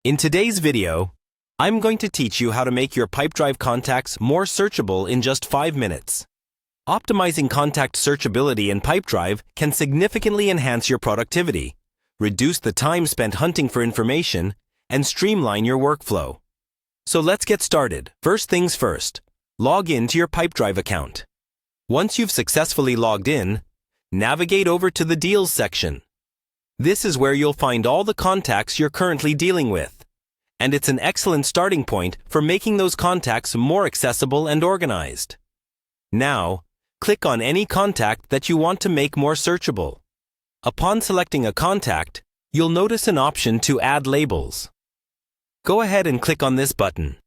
In today's video, I'm going to teach you how to make your Pipedrive contacts more searchable in just 5 minutes. Optimizing contact searchability in Pipedrive can significantly enhance your productivity, reduce the time spent hunting for information, and streamline your workflow. So let's get started. First things first, log in to your Pipedrive account. Once you've successfully logged in, navigate over to the Deals section. This is where you'll find all the contacts you're currently dealing with, and it's an excellent starting point for making those contacts more accessible and organized. Now, click on any contact that you want to make more searchable. Upon selecting a contact, you'll notice an option to add labels. Go ahead and click on this button.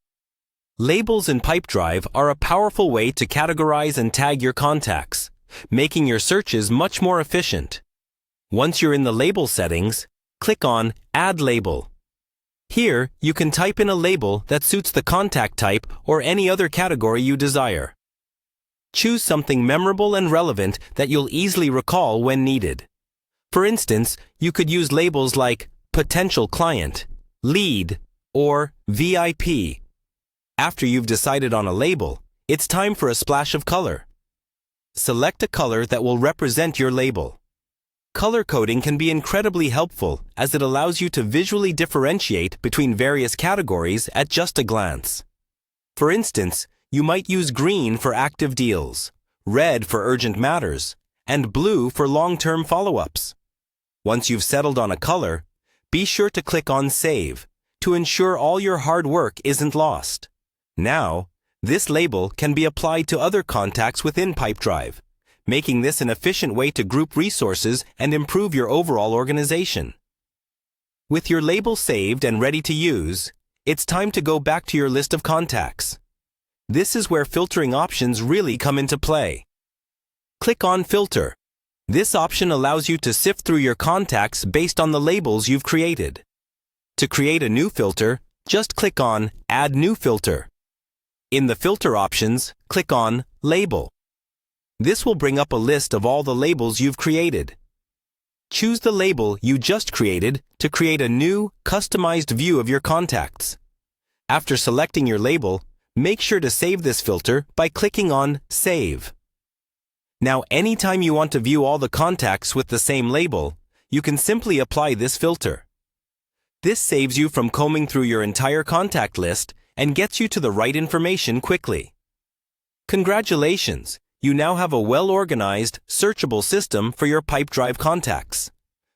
Labels in Pipedrive are a powerful way to categorize and tag your contacts, making your searches much more efficient. Once you're in the label settings, click on Add Label. Here, you can type in a label that suits the contact type or any other category you desire. Choose something memorable and relevant that you'll easily recall when needed. For instance, you could use labels like Potential Client, Lead, or VIP. After you've decided on a label, it's time for a splash of color. Select a color that will represent your label. Color coding can be incredibly helpful as it allows you to visually differentiate between various categories at just a glance. For instance, you might use green for active deals, red for urgent matters, and blue for long-term follow-ups. Once you've settled on a color, be sure to click on Save to ensure all your hard work isn't lost. Now, this label can be applied to other contacts within Pipedrive, making this an efficient way to group resources and improve your overall organization. With your label saved and ready to use, it's time to go back to your list of contacts. This is where filtering options really come into play. Click on Filter. This option allows you to sift through your contacts based on the labels you've created. To create a new filter, just click on Add New Filter. In the filter options, click on Label. This will bring up a list of all the labels you've created. Choose the label you just created to create a new, customized view of your contacts. After selecting your label, make sure to save this filter by clicking on Save. Now, anytime you want to view all the contacts with the same label, you can simply apply this filter. This saves you from combing through your entire contact list and gets you to the right information quickly. Congratulations! You now have a well-organized, searchable system for your Pipedrive contacts.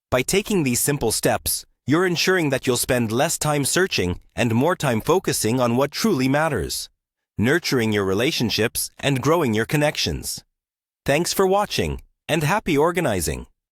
By taking these simple steps, you're ensuring that you'll spend less time searching and more time focusing on what truly matters, nurturing your relationships and growing your connections. Thanks for watching, and happy organizing!